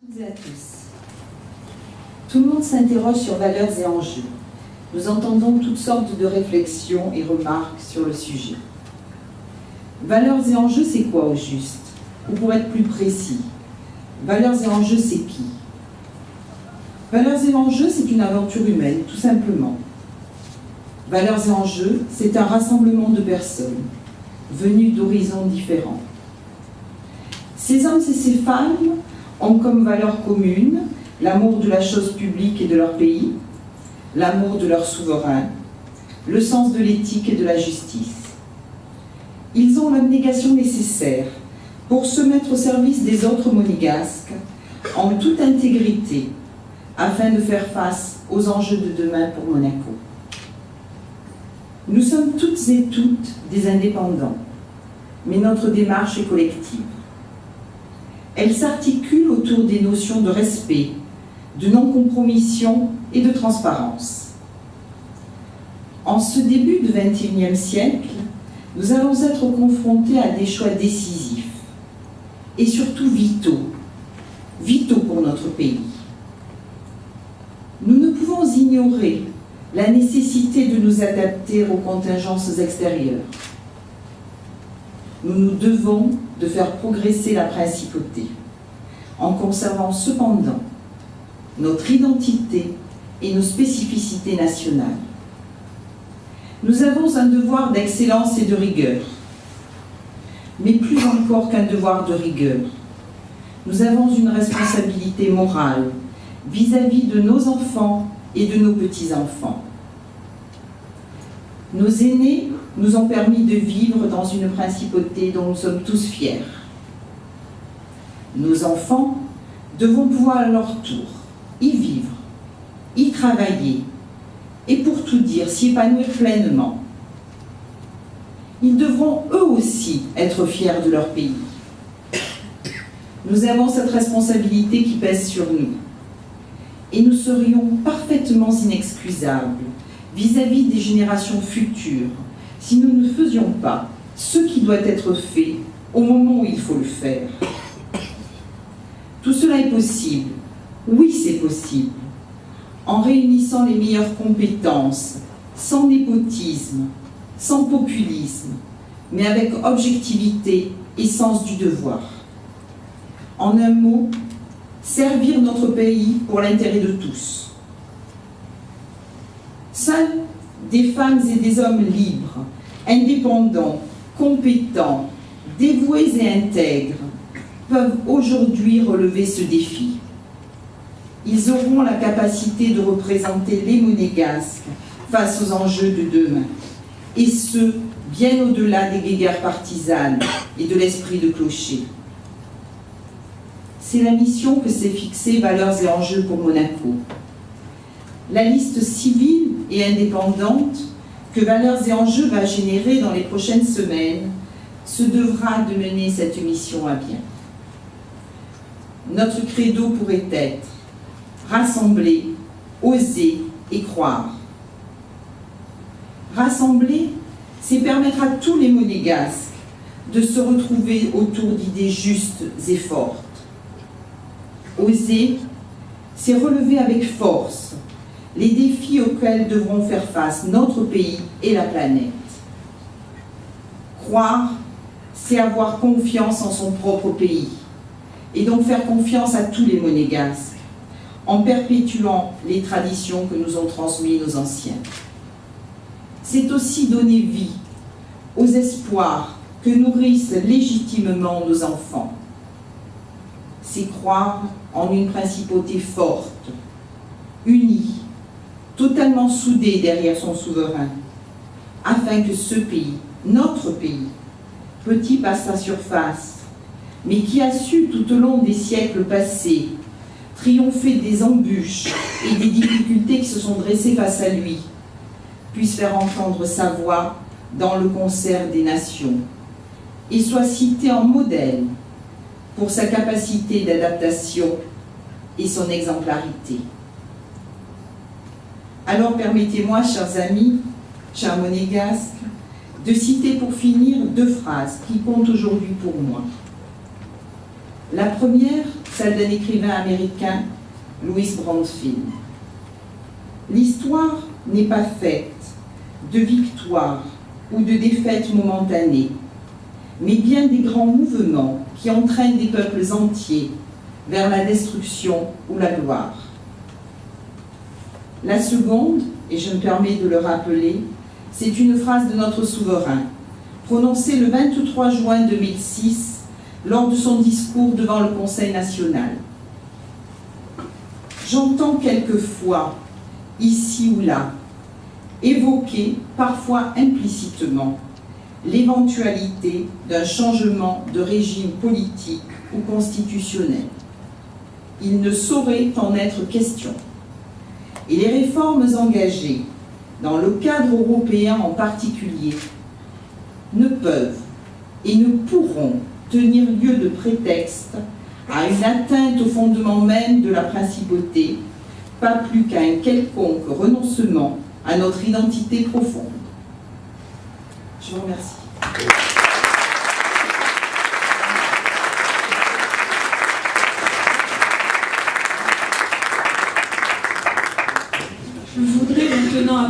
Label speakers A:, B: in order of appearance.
A: Toutes et à tous. Tout le monde s'interroge sur valeurs et enjeux. Nous entendons toutes sortes de réflexions et remarques sur le sujet. Valeurs et enjeux, c'est quoi au juste? Ou pour être plus précis, valeurs et enjeux, c'est qui? Valeurs et enjeux, c'est une aventure humaine, tout simplement. Valeurs et enjeux, c'est un rassemblement de personnes, venues d'horizons différents. Ces hommes et ces femmes ont comme valeur commune l'amour de la chose publique et de leur pays, l'amour de leur souverain, le sens de l'éthique et de la justice. Ils ont l'abnégation nécessaire pour se mettre au service des autres monégasques en toute intégrité afin de faire face aux enjeux de demain pour Monaco. Nous sommes toutes et toutes des indépendants, mais notre démarche est collective. Elle s'articule autour des notions de respect, de non-compromission et de transparence. En ce début du XXIe siècle, nous allons être confrontés à des choix décisifs et surtout vitaux pour notre pays. Nous ne pouvons ignorer la nécessité de nous adapter aux contingences extérieures. Nous nous devons de faire progresser la principauté, en conservant cependant notre identité et nos spécificités nationales. Nous avons un devoir d'excellence et de rigueur, mais plus encore qu'un devoir de rigueur, nous avons une responsabilité morale vis-à-vis de nos enfants et de nos petits-enfants. Nos aînés nous ont permis de vivre dans une principauté dont nous sommes tous fiers. Nos enfants devront pouvoir à leur tour y vivre, y travailler et pour tout dire, s'y épanouir pleinement. Ils devront eux aussi être fiers de leur pays. Nous avons cette responsabilité qui pèse sur nous et nous serions parfaitement inexcusables vis-à-vis des générations futures si nous ne faisions pas ce qui doit être fait au moment où il faut le faire. Tout cela est possible, oui c'est possible, en réunissant les meilleures compétences, sans népotisme, sans populisme, mais avec objectivité et sens du devoir. En un mot, servir notre pays pour l'intérêt de tous. Seuls des femmes et des hommes libres, indépendants, compétents, dévoués et intègres peuvent aujourd'hui relever ce défi. Ils auront la capacité de représenter les Monégasques face aux enjeux de demain, et ce, bien au-delà des guéguerres partisanes et de l'esprit de clocher. C'est la mission que s'est fixée Valeurs et enjeux pour Monaco. La liste civile et indépendante que Valeurs et enjeux va générer dans les prochaines semaines se devra de mener cette mission à bien. Notre credo pourrait être rassembler, oser et croire. Rassembler, c'est permettre à tous les Monégasques de se retrouver autour d'idées justes et fortes. Oser, c'est relever avec force les défis auxquels devront faire face notre pays et la planète. Croire, c'est avoir confiance en son propre pays et donc faire confiance à tous les Monégasques en perpétuant les traditions que nous ont transmises nos anciens. C'est aussi donner vie aux espoirs que nourrissent légitimement nos enfants. C'est croire en une principauté forte, unie, totalement soudée derrière son souverain, afin que ce pays, notre pays, petit passe à surface, mais qui a su tout au long des siècles passés triompher des embûches et des difficultés qui se sont dressées face à lui, puisse faire entendre sa voix dans le concert des nations et soit cité en modèle pour sa capacité d'adaptation et son exemplarité. Alors permettez-moi, chers amis, chers Monégasques, de citer pour finir deux phrases qui comptent aujourd'hui pour moi. La première, celle d'un écrivain américain, Louis Brandfield. L'histoire n'est pas faite de victoires ou de défaites momentanées, mais bien des grands mouvements qui entraînent des peuples entiers vers la destruction ou la gloire. La seconde, et je me permets de le rappeler, c'est une phrase de notre souverain, prononcée le 23 juin 2006 lors de son discours devant le Conseil national. J'entends quelquefois, ici ou là, évoquer, parfois implicitement, l'éventualité d'un changement de régime politique ou constitutionnel. Il ne saurait en être question. Et les réformes engagées, dans le cadre européen en particulier, ne peuvent et ne pourront tenir lieu de prétexte à une atteinte au fondement même de la principauté, pas plus qu'à un quelconque renoncement à notre identité profonde. Je vous remercie.
B: Je voudrais maintenant